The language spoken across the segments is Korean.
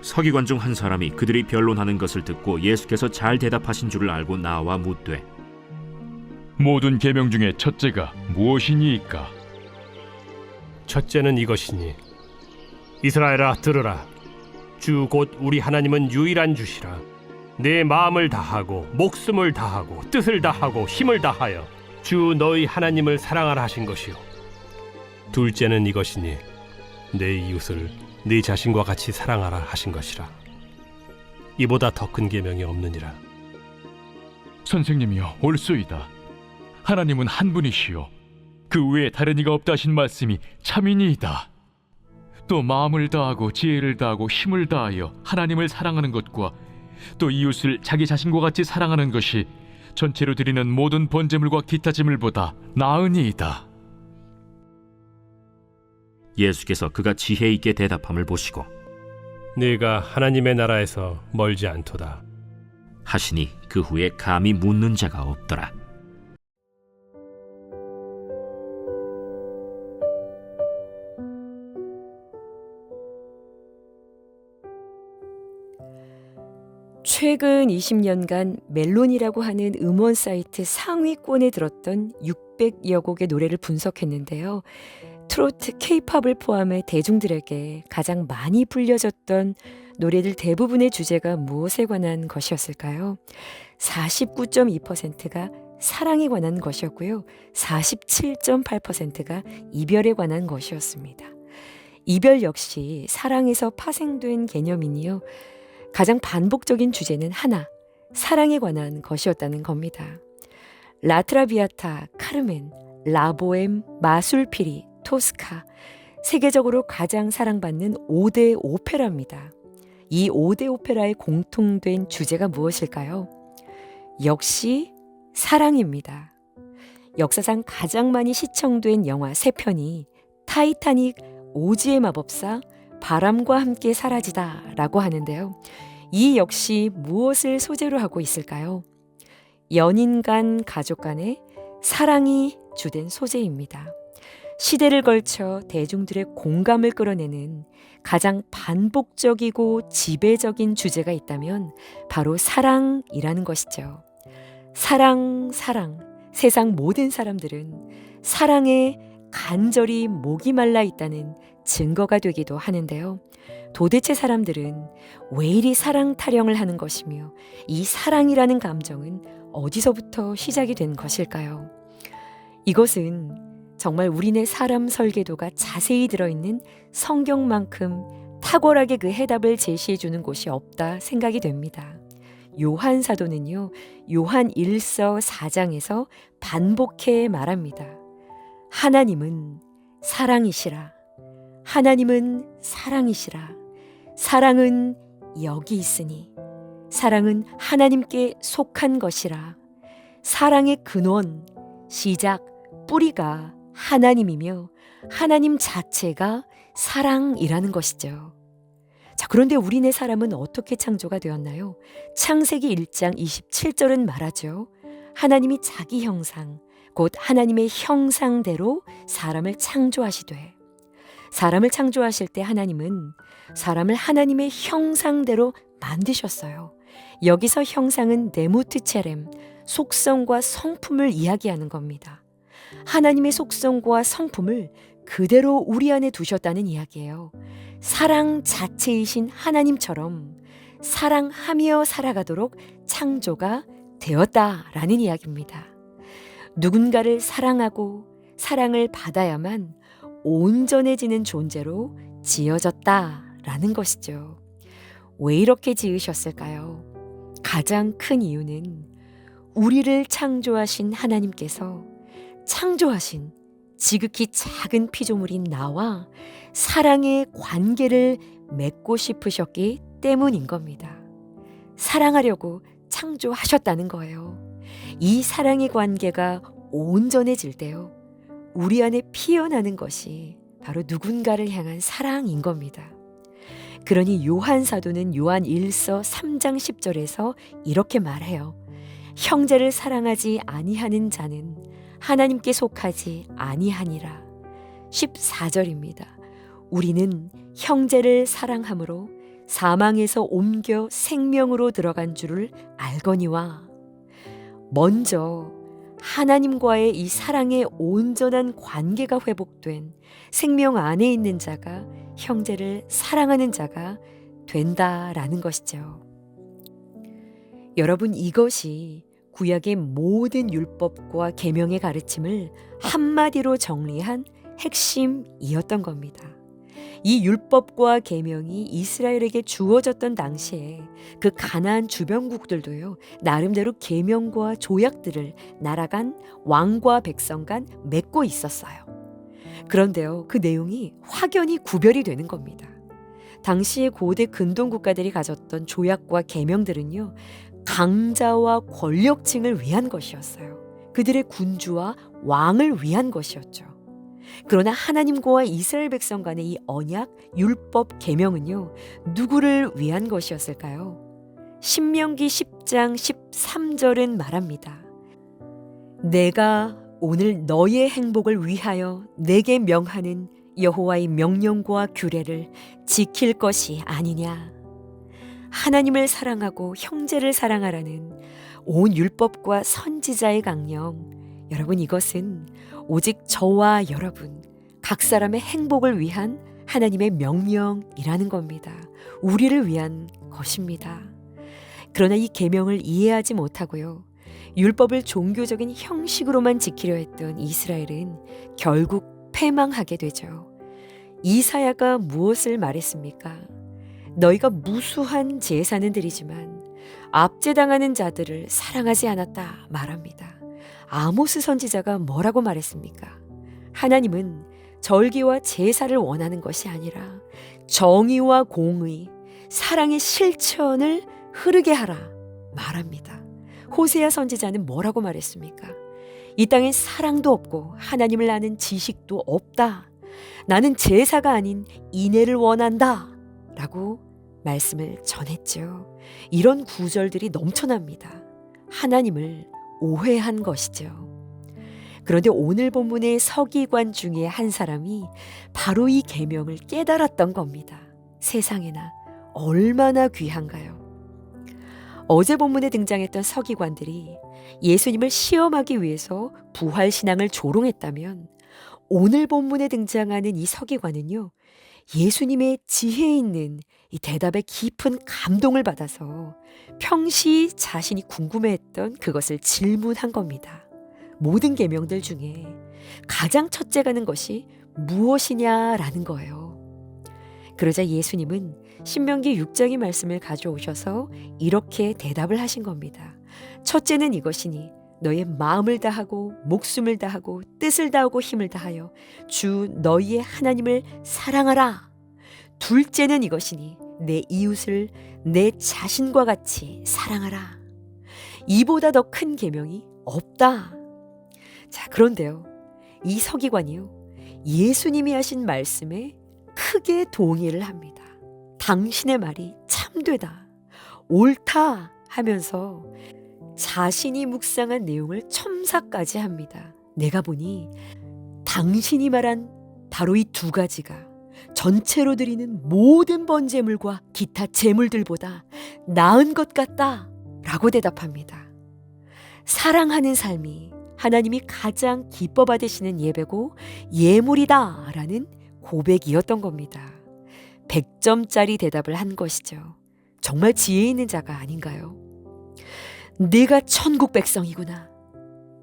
서기관 중 한 사람이 그들이 변론하는 것을 듣고 예수께서 잘 대답하신 줄을 알고 나와 묻되 모든 계명 중에 첫째가 무엇이니이까? 첫째는 이것이니 이스라엘아 들으라. 주 곧 우리 하나님은 유일한 주시라. 내 마음을 다하고 목숨을 다하고 뜻을 다하고 힘을 다하여 주 너희 하나님을 사랑하라 하신 것이요. 둘째는 이것이니 내 이웃을 네 자신과 같이 사랑하라 하신 것이라. 이보다 더 큰 계명이 없느니라. 선생님이여, 옳소이다. 하나님은 한 분이시요 그 외에 다른 이가 없다 하신 말씀이 참이니이다. 또 마음을 다하고 지혜를 다하고 힘을 다하여 하나님을 사랑하는 것과 또 이웃을 자기 자신과 같이 사랑하는 것이 전체로 드리는 모든 번제물과 기타 제물보다 나으니이다. 예수께서 그가 지혜 있게 대답함을 보시고 네가 하나님의 나라에서 멀지 않도다 하시니 그 후에 감히 묻는 자가 없더라. 최근 20년간 멜론이라고 하는 음원 사이트 상위권에 들었던 600여 곡의 노래를 분석했는데요. 트로트, 케이팝을 포함해 대중들에게 가장 많이 불려졌던 노래들 대부분의 주제가 무엇에 관한 것이었을까요? 49.2%가 사랑에 관한 것이었고요. 47.8%가 이별에 관한 것이었습니다. 이별 역시 사랑에서 파생된 개념이니요. 가장 반복적인 주제는 하나, 사랑에 관한 것이었다는 겁니다. 라트라비아타, 카르멘, 라보엠, 마술피리, 토스카, 세계적으로 가장 사랑받는 5대 오페라입니다. 이 5대 오페라의 공통된 주제가 무엇일까요? 역시 사랑입니다. 역사상 가장 많이 시청된 영화 3편이 타이타닉, 오즈의 마법사, 바람과 함께 사라지다 라고 하는데요. 이 역시 무엇을 소재로 하고 있을까요? 연인 간, 가족 간의 사랑이 주된 소재입니다. 시대를 걸쳐 대중들의 공감을 끌어내는 가장 반복적이고 지배적인 주제가 있다면 바로 사랑이라는 것이죠. 사랑, 사랑. 세상 모든 사람들은 사랑에 간절히 목이 말라 있다는 증거가 되기도 하는데요. 도대체 사람들은 왜 이리 사랑 타령을 하는 것이며 이 사랑이라는 감정은 어디서부터 시작이 된 것일까요? 이것은 정말 우리네 사람 설계도가 자세히 들어있는 성경만큼 탁월하게 그 해답을 제시해 주는 곳이 없다 생각이 됩니다. 요한 사도는요, 요한 1서 4장에서 반복해 말합니다. 하나님은 사랑이시라. 하나님은 사랑이시라. 사랑은 여기 있으니 사랑은 하나님께 속한 것이라. 사랑의 근원, 시작, 뿌리가 하나님이며 하나님 자체가 사랑이라는 것이죠. 자, 그런데 우리네 사람은 어떻게 창조가 되었나요? 창세기 1장 27절은 말하죠. 하나님이 자기 형상, 곧 하나님의 형상대로 사람을 창조하시되, 사람을 창조하실 때 하나님은 사람을 하나님의 형상대로 만드셨어요. 여기서 형상은 네무트체렘, 속성과 성품을 이야기하는 겁니다. 하나님의 속성과 성품을 그대로 우리 안에 두셨다는 이야기예요. 사랑 자체이신 하나님처럼 사랑하며 살아가도록 창조가 되었다라는 이야기입니다. 누군가를 사랑하고 사랑을 받아야만 온전해지는 존재로 지어졌다라는 것이죠. 왜 이렇게 지으셨을까요? 가장 큰 이유는 우리를 창조하신 하나님께서 창조하신 지극히 작은 피조물인 나와 사랑의 관계를 맺고 싶으셨기 때문인 겁니다. 사랑하려고 창조하셨다는 거예요. 이 사랑의 관계가 온전해질 때요, 우리 안에 피어나는 것이 바로 누군가를 향한 사랑인 겁니다. 그러니 요한 사도는 요한 1서 3장 10절에서 이렇게 말해요. 형제를 사랑하지 아니하는 자는 하나님께 속하지 아니하니라. 14절입니다. 우리는 형제를 사랑함으로 사망에서 옮겨 생명으로 들어간 줄을 알거니와. 먼저 하나님과의 이 사랑의 온전한 관계가 회복된 생명 안에 있는 자가 형제를 사랑하는 자가 된다라는 것이죠. 여러분, 이것이 구약의 모든 율법과 계명의 가르침을 한마디로 정리한 핵심이었던 겁니다. 이 율법과 계명이 이스라엘에게 주어졌던 당시에 그 가나안 주변국들도요, 나름대로 계명과 조약들을 나라 간 왕과 백성 간 맺고 있었어요. 그런데요, 그 내용이 확연히 구별이 되는 겁니다. 당시의 고대 근동 국가들이 가졌던 조약과 계명들은요, 강자와 권력층을 위한 것이었어요. 그들의 군주와 왕을 위한 것이었죠. 그러나 하나님과 이스라엘 백성 간의 이 언약, 율법, 계명은요, 누구를 위한 것이었을까요? 신명기 10장 13절은 말합니다. 내가 오늘 너의 행복을 위하여 내게 명하는 여호와의 명령과 규례를 지킬 것이 아니냐. 하나님을 사랑하고 형제를 사랑하라는 온 율법과 선지자의 강령, 여러분, 이것은 오직 저와 여러분 각 사람의 행복을 위한 하나님의 명령이라는 겁니다. 우리를 위한 것입니다. 그러나 이 계명을 이해하지 못하고요, 율법을 종교적인 형식으로만 지키려 했던 이스라엘은 결국 패망하게 되죠. 이사야가 무엇을 말했습니까? 너희가 무수한 제사는 드리지만 압제당하는 자들을 사랑하지 않았다 말합니다. 아모스 선지자가 뭐라고 말했습니까? 하나님은 절기와 제사를 원하는 것이 아니라 정의와 공의, 사랑의 실천을 흐르게 하라 말합니다. 호세아 선지자는 뭐라고 말했습니까? 이 땅엔 사랑도 없고 하나님을 아는 지식도 없다. 나는 제사가 아닌 인애를 원한다 라고 말씀을 전했죠. 이런 구절들이 넘쳐납니다. 하나님을 오해한 것이죠. 그런데 오늘 본문의 서기관 중에 한 사람이 바로 이 계명을 깨달았던 겁니다. 세상에나 얼마나 귀한가요? 어제 본문에 등장했던 서기관들이 예수님을 시험하기 위해서 부활신앙을 조롱했다면, 오늘 본문에 등장하는 이 서기관은요, 예수님의 지혜 있는 이 대답에 깊은 감동을 받아서 평시 자신이 궁금해했던 그것을 질문한 겁니다. 모든 계명들 중에 가장 첫째가는 것이 무엇이냐라는 거예요. 그러자 예수님은 신명기 6장의 말씀을 가져오셔서 이렇게 대답을 하신 겁니다. 첫째는 이것이니 너의 마음을 다하고 목숨을 다하고 뜻을 다하고 힘을 다하여 주 너희의 하나님을 사랑하라. 둘째는 이것이니 내 이웃을 내 자신과 같이 사랑하라. 이보다 더 큰 계명이 없다. 자, 그런데요, 이 서기관이요, 예수님이 하신 말씀에 크게 동의를 합니다. 당신의 말이 참되다, 옳다 하면서 자신이 묵상한 내용을 첨삭까지 합니다. 내가 보니 당신이 말한 바로 이 두 가지가 전체로 드리는 모든 번제물과 기타 제물들보다 나은 것 같다 라고 대답합니다. 사랑하는 삶이 하나님이 가장 기뻐 받으시는 예배고 예물이다 라는 고백이었던 겁니다. 100점짜리 대답을 한 것이죠. 정말 지혜 있는 자가 아닌가요? 네가 천국 백성이구나,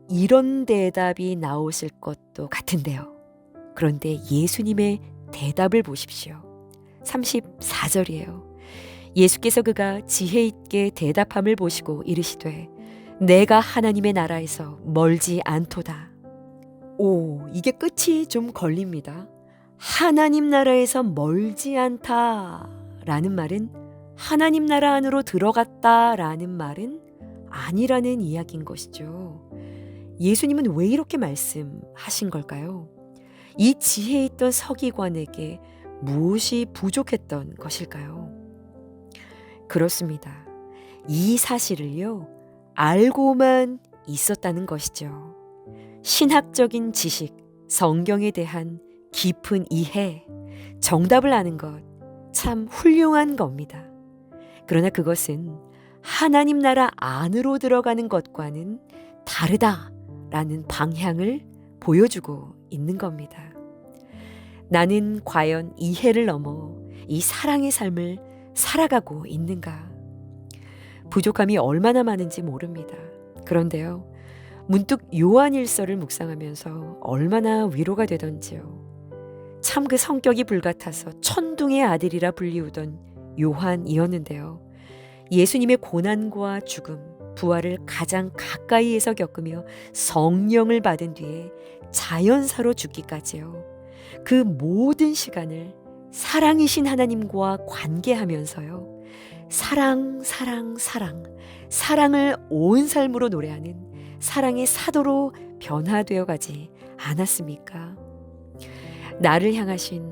이런 대답이 나오실 것도 같은데요. 그런데 예수님의 대답을 보십시오. 34절이에요. 예수께서 그가 지혜 있게 대답함을 보시고 이르시되 내가 하나님의 나라에서 멀지 않도다. 오, 이게 끝이 좀 걸립니다. 하나님 나라에서 멀지 않다라는 말은 하나님 나라 안으로 들어갔다라는 말은 아니라는 이야기인 것이죠. 예수님은 왜 이렇게 말씀하신 걸까요? 이 지혜 있던 서기관에게 무엇이 부족했던 것일까요? 그렇습니다. 이 사실을요, 알고만 있었다는 것이죠. 신학적인 지식, 성경에 대한 깊은 이해, 정답을 아는 것, 참 훌륭한 겁니다. 그러나 그것은 하나님 나라 안으로 들어가는 것과는 다르다라는 방향을 보여주고 있는 겁니다. 나는 과연 이해를 넘어 이 사랑의 삶을 살아가고 있는가? 부족함이 얼마나 많은지 모릅니다. 그런데요, 문득 요한일서를 묵상하면서 얼마나 위로가 되던지요. 참 그 성격이 불같아서 천둥의 아들이라 불리우던 요한이었는데요. 예수님의 고난과 죽음, 부활을 가장 가까이에서 겪으며 성령을 받은 뒤에 자연사로 죽기까지요. 그 모든 시간을 사랑이신 하나님과 관계하면서요. 사랑, 사랑, 사랑, 사랑을 온 삶으로 노래하는 사랑의 사도로 변화되어 가지 않았습니까? 나를 향하신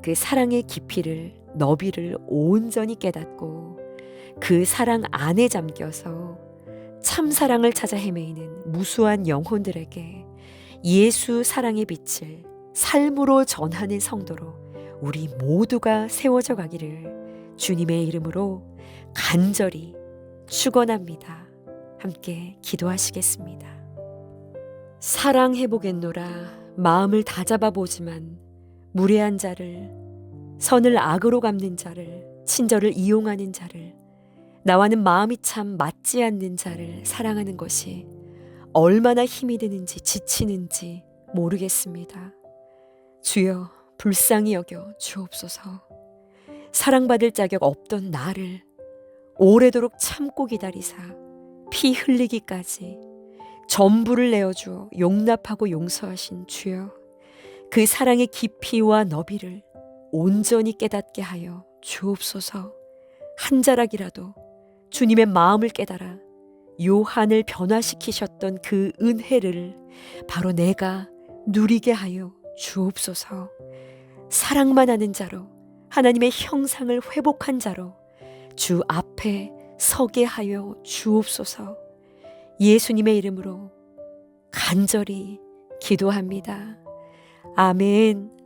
그 사랑의 깊이를, 너비를 온전히 깨닫고 그 사랑 안에 잠겨서 참 사랑을 찾아 헤매이는 무수한 영혼들에게 예수 사랑의 빛을 삶으로 전하는 성도로 우리 모두가 세워져 가기를 주님의 이름으로 간절히 축원합니다. 함께 기도하시겠습니다. 사랑해보겠노라 마음을 다잡아 보지만 무례한 자를, 선을 악으로 갚는 자를, 친절을 이용하는 자를, 나와는 마음이 참 맞지 않는 자를 사랑하는 것이 얼마나 힘이 드는지 지치는지 모르겠습니다. 주여 불쌍히 여겨 주옵소서. 사랑받을 자격 없던 나를 오래도록 참고 기다리사 피 흘리기까지 전부를 내어주어 용납하고 용서하신 주여, 그 사랑의 깊이와 너비를 온전히 깨닫게 하여 주옵소서. 한 자락이라도 주님의 마음을 깨달아 요한을 변화시키셨던 그 은혜를 바로 내가 누리게 하여 주옵소서. 사랑만 하는 자로, 하나님의 형상을 회복한 자로 주 앞에 서게 하여 주옵소서. 예수님의 이름으로 간절히 기도합니다. 아멘.